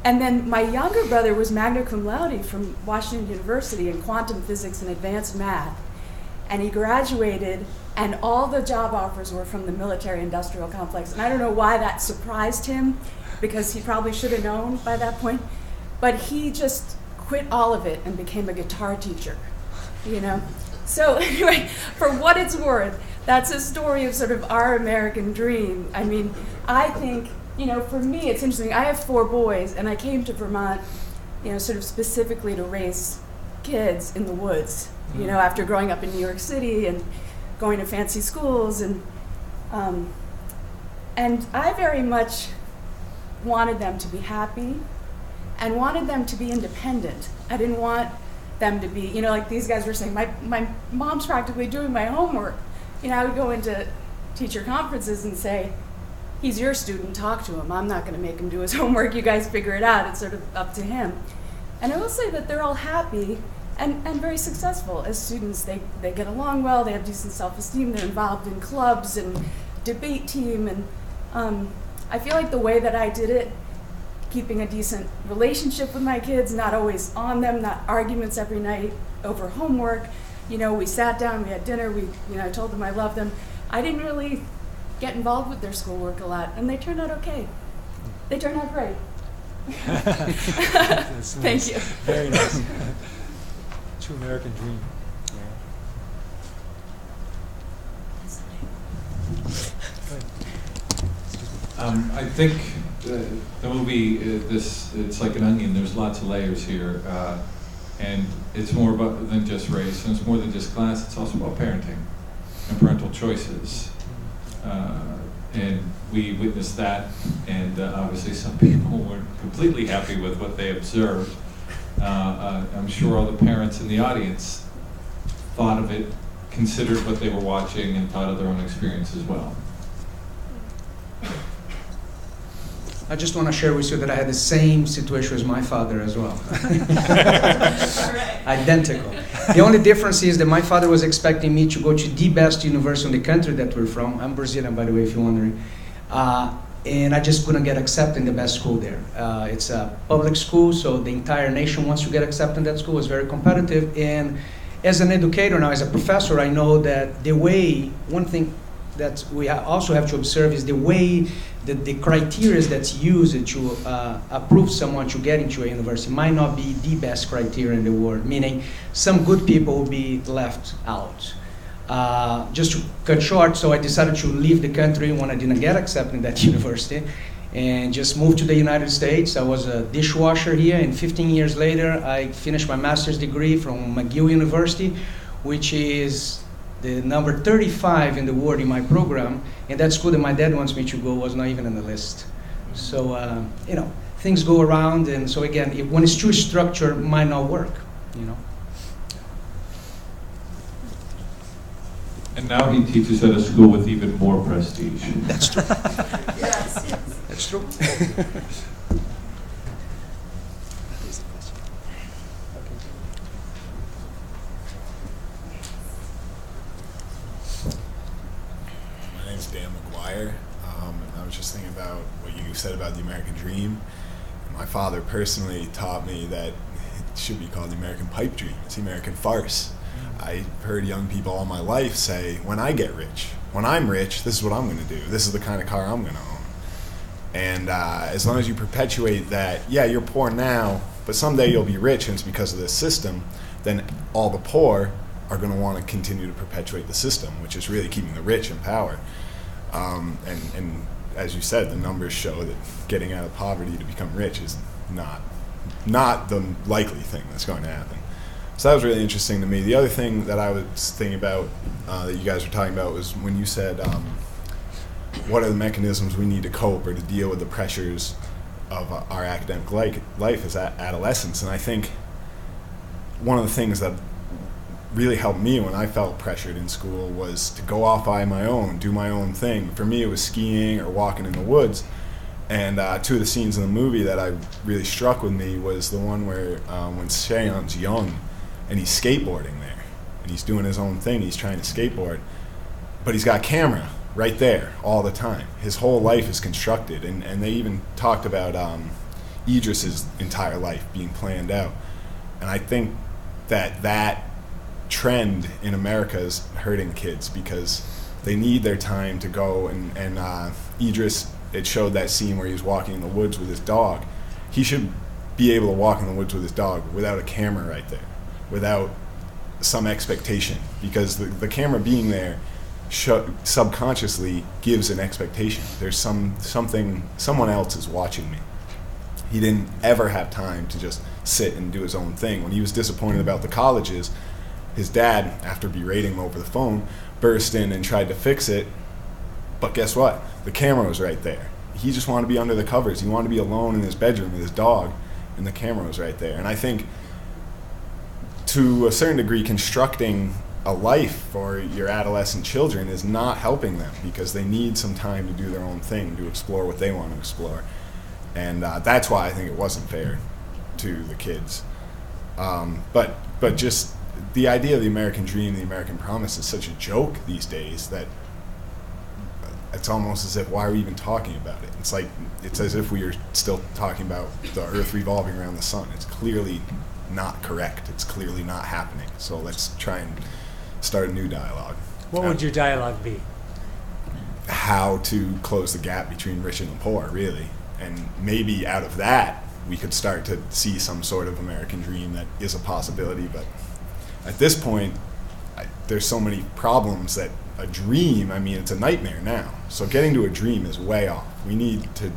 And then my younger brother was magna cum laude from Washington University in quantum physics and advanced math. And he graduated, and all the job offers were from the military-industrial complex. And I don't know why that surprised him, because he probably should have known by that point. But he just quit all of it and became a guitar teacher, So anyway, for what it's worth, that's a story of sort of our American dream. I mean, I think, for me, it's interesting. I have 4 boys, and I came to Vermont, sort of specifically to raise kids in the woods, after growing up in New York City and going to fancy schools. And I very much wanted them to be happy and wanted them to be independent. I didn't want them to be, like these guys were saying, my mom's practically doing my homework. I would go into teacher conferences and say, he's your student, talk to him. I'm not going to make him do his homework. You guys figure it out. It's sort of up to him. And I will say that they're all happy and very successful as students. They get along well. They have decent self-esteem. They're involved in clubs and debate team. And I feel like the way that I did it, keeping a decent relationship with my kids, not always on them, not arguments every night over homework. We sat down, we had dinner, I told them I loved them. I didn't really get involved with their schoolwork a lot, and they turned out okay. They turned out great. That's Thank nice. you. Very nice. True American dream. I think the movie, it's like an onion. There's lots of layers here, and it's more about than just race, and it's more than just class. It's also about parenting and parental choices, and we witnessed that. And obviously, some people weren't completely happy with what they observed. I'm sure all the parents in the audience thought of it, considered what they were watching, and thought of their own experience as well. I just want to share with you that I had the same situation as my father as well. Identical. The only difference is that my father was expecting me to go to the best university in the country that we're from. I'm Brazilian, by the way, if you're wondering. And I just couldn't get accepted in the best school there. It's a public school, so the entire nation wants to get accepted in that school. It's very competitive. And as an educator now, as a professor, I know that the way, one thing that we also have to observe is the way that the criteria that's used to approve someone to get into a university might not be the best criteria in the world, meaning some good people will be left out. Just to cut short, so I decided to leave the country when I didn't get accepted in that university and just moved to the United States. I was a dishwasher here, and 15 years later, I finished my master's degree from McGill University, which is the number 35 in the world in my program, and that school that my dad wants me to go was not even on the list. So, things go around, and so again, when it's too structured, it might not work, And now he teaches at a school with even more prestige. That's true. Yes, yes. That's true. I was just thinking about what you said about the American dream. My father personally taught me that it should be called the American pipe dream. It's the American farce. I've heard young people all my life say, when I get rich, when I'm rich, this is what I'm going to do. This is the kind of car I'm going to own. And as long as you perpetuate that, yeah, you're poor now, but someday you'll be rich and it's because of this system, then all the poor are going to want to continue to perpetuate the system, which is really keeping the rich in power. And as you said, the numbers show that getting out of poverty to become rich is not the likely thing that's going to happen. So that was really interesting to me. The other thing that I was thinking about that you guys were talking about was when you said, what are the mechanisms we need to cope or to deal with the pressures of our academic life as adolescents. And I think one of the things that really helped me when I felt pressured in school was to go off by my own, do my own thing. For me, it was skiing or walking in the woods. And two of the scenes in the movie that I really struck with me was the one where when Seun's young and he's skateboarding there and he's doing his own thing, he's trying to skateboard, but he's got camera right there all the time. His whole life is constructed, and they even talked about Idris's entire life being planned out. And I think that trend in America is hurting kids because they need their time to go and Idris, it showed that scene where he was walking in the woods with his dog. He should be able to walk in the woods with his dog without a camera right there, without some expectation, because the camera being there subconsciously gives an expectation. There's someone else is watching me. He didn't ever have time to just sit and do his own thing. When he was disappointed about the colleges, his dad, after berating him over the phone, burst in and tried to fix it. But guess what? The camera was right there. He just wanted to be under the covers. He wanted to be alone in his bedroom with his dog, and the camera was right there. And I think, to a certain degree, constructing a life for your adolescent children is not helping them because they need some time to do their own thing, to explore what they want to explore. And that's why I think it wasn't fair to the kids. But just the idea of the American dream, the American promise is such a joke these days that it's almost as if, why are we even talking about it? It's like, it's as if we are still talking about the earth revolving around the sun. It's clearly not correct. It's clearly not happening. So let's try and start a new dialogue. What would your dialogue be? How to close the gap between rich and the poor, really. And maybe out of that, we could start to see some sort of American dream that is a possibility. But at this point, there's so many problems that a dream, I mean, it's a nightmare now. So getting to a dream is way off. We need to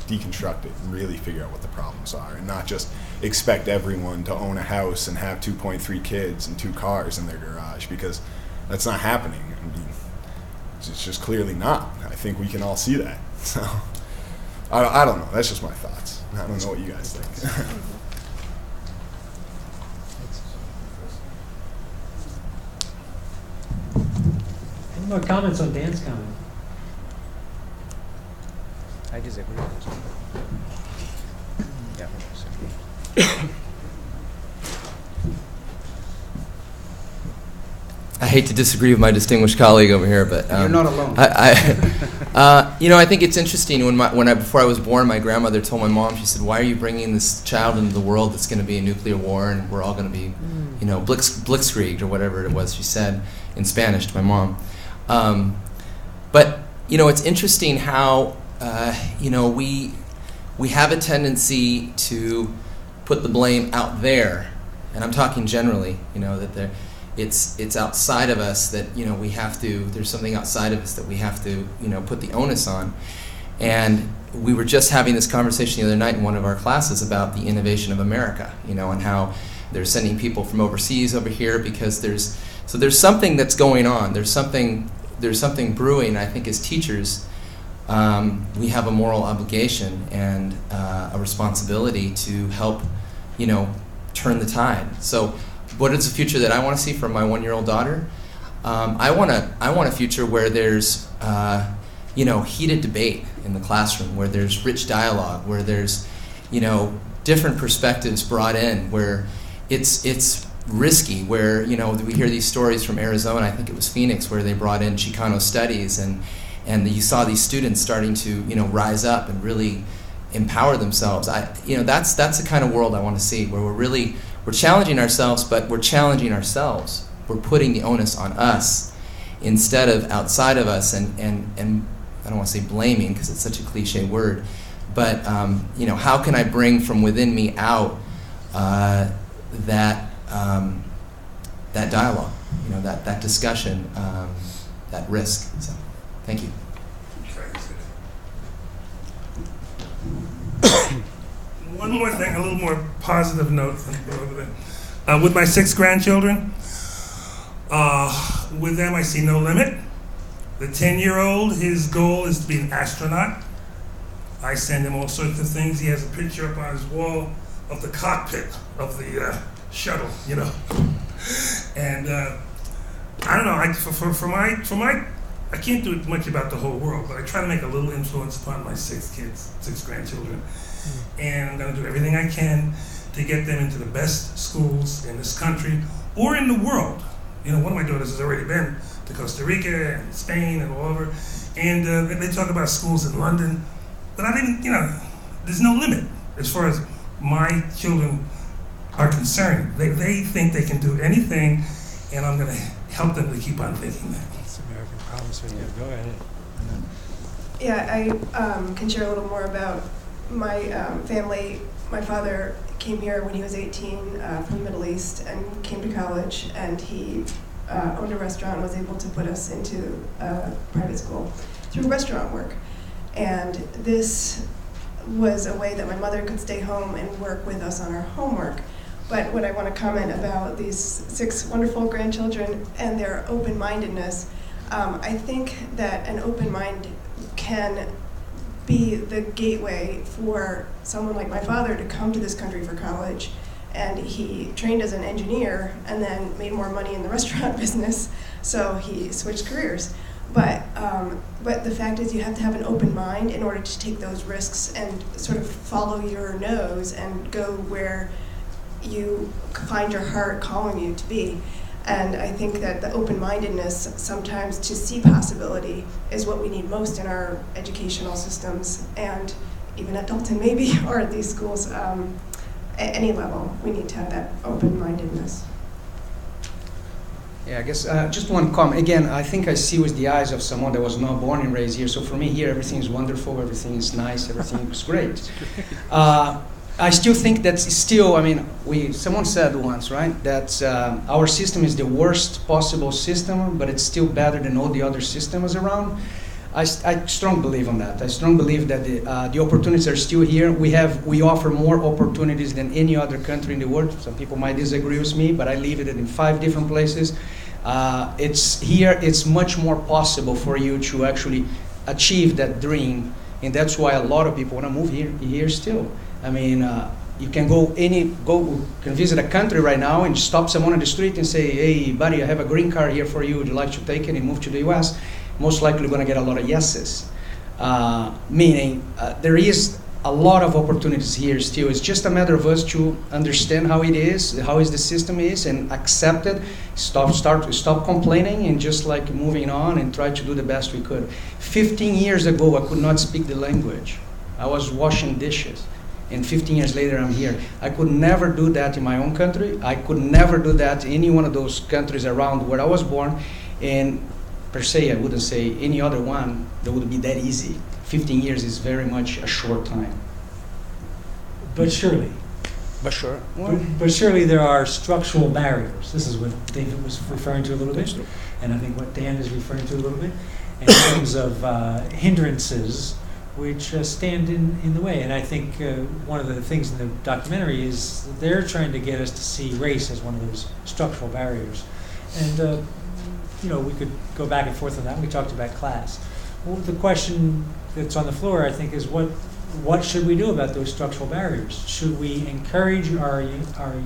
deconstruct it and really figure out what the problems are, and not just expect everyone to own a house and have 2.3 kids and 2 cars in their garage, because that's not happening. I mean, it's just clearly not. I think we can all see that. So I don't know. That's just my thoughts. I don't know what you guys think. Any more comments on Dan's comment? I disagree with this. I hate to disagree with my distinguished colleague over here, but You're not alone. I think it's interesting. Before I was born, my grandmother told my mom, she said, "Why are you bringing this child into the world that's going to be a nuclear war, and we're all going to be, blitzkrieged," or whatever it was she said in Spanish to my mom. But it's interesting how we have a tendency to put the blame out there, and I'm talking generally. That it's outside of us that we have to. There's something outside of us that we have to put the onus on. And we were just having this conversation the other night in one of our classes about the innovation of America, and how they're sending people from overseas over here because there's something that's going on. There's something brewing. I think as teachers, we have a moral obligation and a responsibility to help, turn the tide. So, what is the future that I want to see for my 1-year-old daughter? I want a future where there's, heated debate in the classroom, where there's rich dialogue, where there's, different perspectives brought in, where it's risky, where we hear these stories from Arizona. I think it was Phoenix, where they brought in Chicano studies, and you saw these students starting to rise up and really empower themselves. That's the kind of world I want to see, where we're challenging ourselves, but we're challenging ourselves. We're putting the onus on us instead of outside of us, and I don't want to say blaming because it's such a cliche word, but how can I bring from within me out that dialogue, that discussion, that risk. So, thank you. One more thing, a little more positive note. With my 6 grandchildren, with them I see no limit. The 10-year-old, his goal is to be an astronaut. I send him all sorts of things. He has a picture up on his wall of the cockpit of the shuttle, And I don't know. For my, I can't do much about the whole world, but I try to make a little influence upon my 6 grandchildren. And I'm going to do everything I can to get them into the best schools in this country or in the world. One of my daughters has already been to Costa Rica and Spain and all over. And they talk about schools in London. But I didn't, there's no limit as far as my children are concerned. They think they can do anything, and I'm going to help them to keep on thinking that. That's American promise right there. Go ahead. Yeah, I can share a little more about my family. My father came here when he was 18 from the Middle East and came to college, and he owned a restaurant and was able to put us into private school through restaurant work. And this was a way that my mother could stay home and work with us on our homework. But what I want to comment about these 6 wonderful grandchildren and their open-mindedness, I think that an open mind can be the gateway for someone like my father to come to this country for college. And he trained as an engineer and then made more money in the restaurant business, so he switched careers. But the fact is, you have to have an open mind in order to take those risks and sort of follow your nose and go where you find your heart calling you to be. And I think that the open-mindedness sometimes to see possibility is what we need most in our educational systems, and even at Dalton maybe, or at these schools, at any level, we need to have that open-mindedness. Yeah, I guess just one comment. Again, I think I see with the eyes of someone that was not born and raised here. So for me here, everything is wonderful, everything is nice, everything is great. I still think that's still, I mean, someone said once, right, that our system is the worst possible system, but it's still better than all the other systems around. I strongly believe on that. I strongly believe that the opportunities are still here. We offer more opportunities than any other country in the world. Some people might disagree with me, but I live it in 5 different places. It's here, it's much more possible for you to actually achieve that dream, and that's why a lot of people want to move here still. I mean, you can can visit a country right now and stop someone on the street and say, hey, buddy, I have a green card here for you. Would you like to take it and move to the US? Most likely going to get a lot of yeses. Meaning there is a lot of opportunities here still. It's just a matter of us to understand how it is, how the system is, and accept it, stop complaining, and just like moving on and try to do the best we could. 15 years ago, I could not speak the language. I was washing dishes. And 15 years later, I'm here. I could never do that in my own country. I could never do that in any one of those countries around where I was born. And per se, I wouldn't say any other one that would be that easy. 15 years is very much a short time. But surely. But sure. But surely there are structural barriers. This is what David was referring to a little bit, and I think what Dan is referring to a little bit, in terms of hindrances which stand in the way. And I think one of the things in the documentary is they're trying to get us to see race as one of those structural barriers. And we could go back and forth on that. We talked about class. Well, the question that's on the floor, I think, is what should we do about those structural barriers? Should we encourage our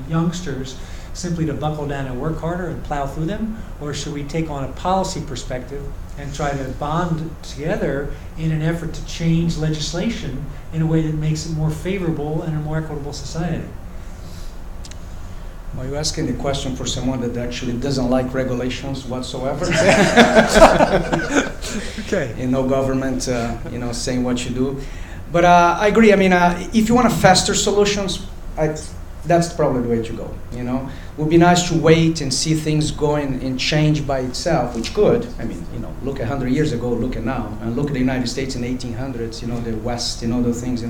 youngsters simply to buckle down and work harder and plow through them? Or should we take on a policy perspective and try to bond together in an effort to change legislation in a way that makes it more favorable and a more equitable society? Well, you're asking the question for someone that actually doesn't like regulations whatsoever. Okay. And no government, saying what you do. But I agree. I mean, if you want faster solutions, that's probably the way to go. It would be nice to wait and see things going and change by itself, which could. I mean, look 100 years ago, look at now, and look at the United States in the 1800s. The West, those things.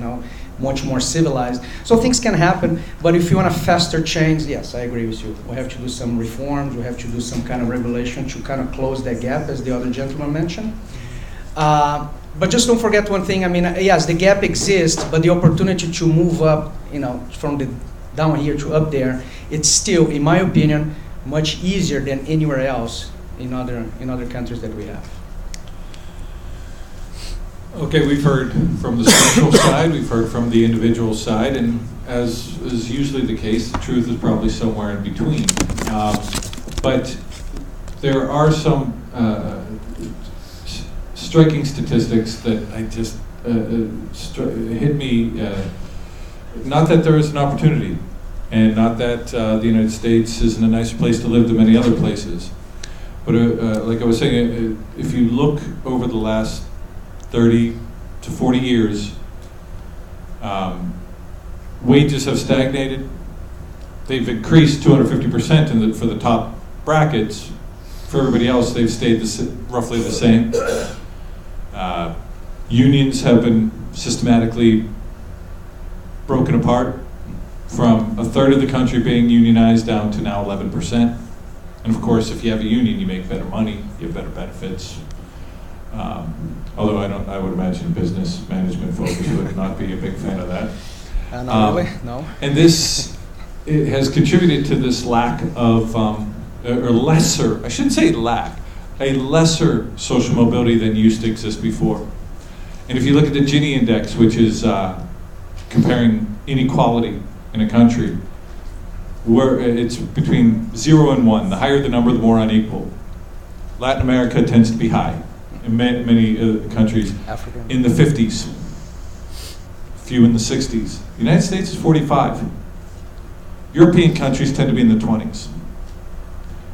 Much more civilized. So things can happen. But if you want a faster change, yes, I agree with you. We have to do some reforms. We have to do some kind of regulation to kind of close that gap, as the other gentleman mentioned. But just don't forget one thing. I mean, yes, the gap exists, but the opportunity to move up, from the down here to up there, it's still, in my opinion, much easier than anywhere else in other countries that we have. Okay, we've heard from the social side, we've heard from the individual side, and as is usually the case, the truth is probably somewhere in between. But there are some striking statistics that I just hit me. Not that there is an opportunity, and not that the United States isn't a nicer place to live than many other places. But like I was saying, if you look over the last 30 to 40 years, wages have stagnated. They've increased 250% for the top brackets. For everybody else, they've stayed roughly the same. Unions have been systematically broken apart, from a third of the country being unionized down to now 11%. And of course, if you have a union, you make better money, you have better benefits. Although I would imagine business management folks would not be a big fan of that. Not really, no. And it has contributed to this lack of, or lesser, I shouldn't say lack, a lesser social mobility than used to exist before. And if you look at the Gini index, which is comparing inequality in a country, where it's between 0 and 1. The higher the number, the more unequal. Latin America tends to be high. In many countries, Africa. In the 50s, few in the 60s. The United States is 45. European countries tend to be in the 20s.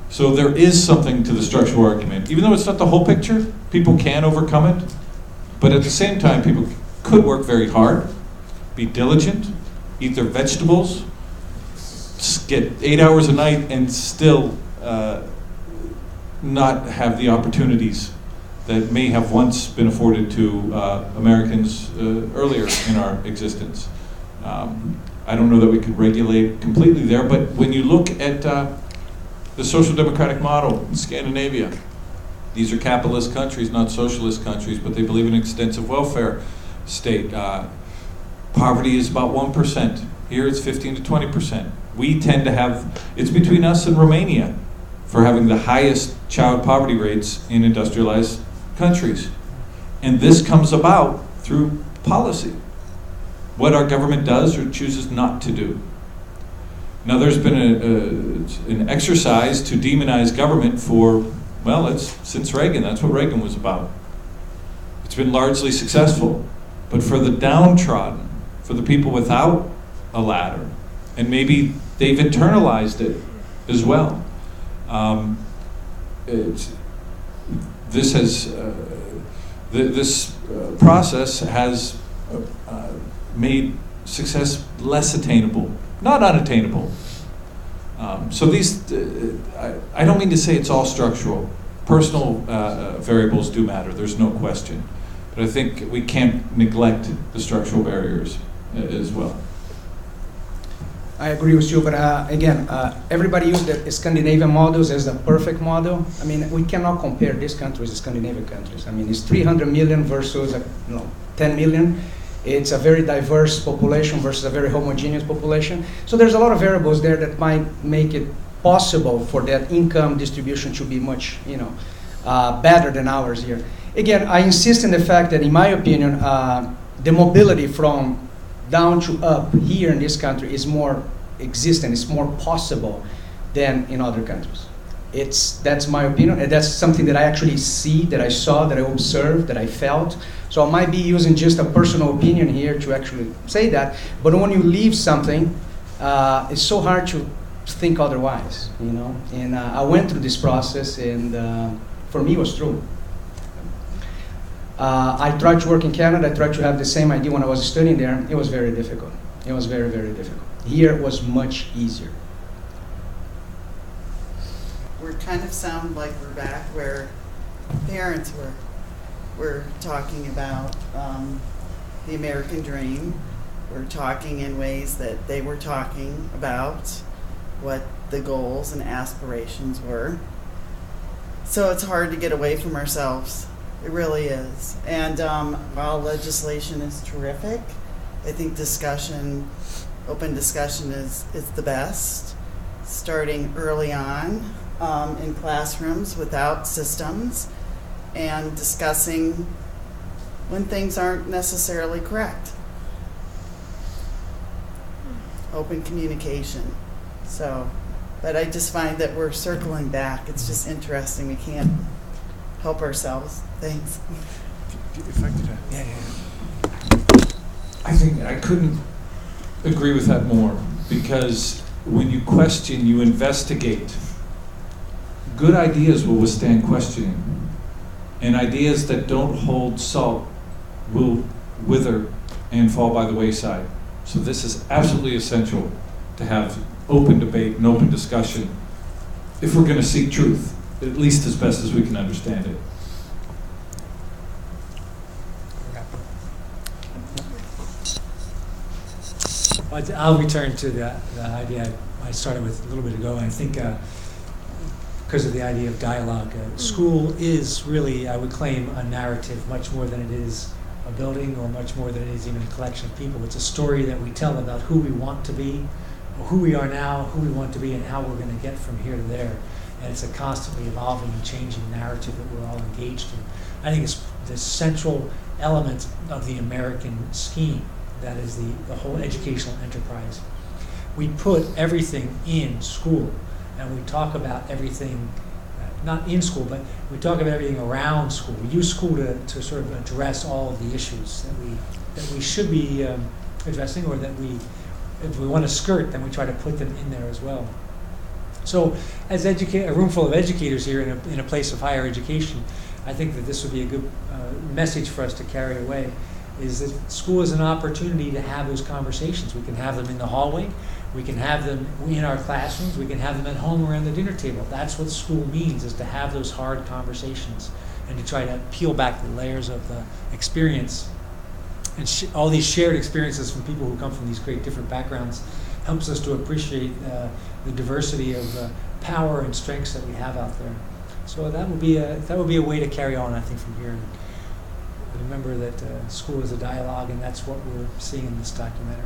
So there is something to the structural argument. Even though it's not the whole picture, people can overcome it. But at the same time, people could work very hard, be diligent, eat their vegetables, get 8 hours a night, and still not have the opportunities that may have once been afforded to Americans earlier in our existence. I don't know that we could regulate completely there, but when you look at the social democratic model in Scandinavia, these are capitalist countries, not socialist countries, but they believe in an extensive welfare state. Poverty is about 1%. Here it's 15 to 20%. We tend to have, it's between us and Romania for having the highest child poverty rates in industrialized countries. And this comes about through policy, what our government does or chooses not to do. Now there's been an exercise to demonize government for, well, it's since Reagan. That's what Reagan was about. It's been largely successful. But for the downtrodden, for the people without a ladder, and maybe they've internalized it as well. This process has made success less attainable, not unattainable. So these, I don't mean to say it's all structural. Personal variables do matter, there's no question. But I think we can't neglect the structural barriers as well. I agree with you, but again, everybody used the Scandinavian models as the perfect model. I mean, we cannot compare these countries to Scandinavian countries. I mean, it's 300 million versus 10 million. It's a very diverse population versus a very homogeneous population. So there's a lot of variables there that might make it possible for that income distribution to be much, better than ours here. Again, I insist on the fact that, in my opinion, the mobility from down to up here in this country is more existent, it's more possible than in other countries. That's my opinion, and that's something that I actually see, that I saw, that I observed, that I felt. So I might be using just a personal opinion here to actually say that, but when you leave something, it's so hard to think otherwise, And I went through this process, and for me it was true. I tried to work in Canada. I tried to have the same idea when I was studying there. It was very difficult. It was very, very difficult. Here it was much easier. We kind of sound like we're back where parents were talking about the American dream. We're talking in ways that they were talking about what the goals and aspirations were. So it's hard to get away from ourselves. It really is. And while legislation is terrific, I think open discussion is the best, starting early on in classrooms without systems and discussing when things aren't necessarily correct. Open communication. So, but I just find that we're circling back. It's just interesting. We can't help ourselves. Thanks. If I could, I think I couldn't agree with that more, because when you question, you investigate. Good ideas will withstand questioning, and ideas that don't hold salt will wither and fall by the wayside. So this is absolutely essential to have open debate and open discussion if we're going to seek truth, at least as best as we can understand it. I'll return to the idea I started with a little bit ago. I think because of the idea of dialogue, school is really, I would claim, a narrative much more than it is a building, or much more than it is even a collection of people. It's a story that we tell about who we want to be, or who we are now, who we want to be, and how we're going to get from here to there. And it's a constantly evolving and changing narrative that we're all engaged in. I think it's the central element of the American scheme. That is the whole educational enterprise. We put everything in school, and we talk about everything, not in school, but we talk about everything around school. We use school to sort of address all of the issues that we should be addressing, or that if we want to skirt, then we try to put them in there as well. So as a room full of educators here in a place of higher education, I think that this would be a good message for us to carry away, is that school is an opportunity to have those conversations. We can have them in the hallway, we can have them in our classrooms, we can have them at home around the dinner table. That's what school means, is to have those hard conversations and to try to peel back the layers of the experience and all these shared experiences from people who come from these great different backgrounds helps us to appreciate the diversity of power and strengths that we have out there. So that would be a way to carry on, I think, from here. And remember that school is a dialogue, and that's what we're seeing in this documentary.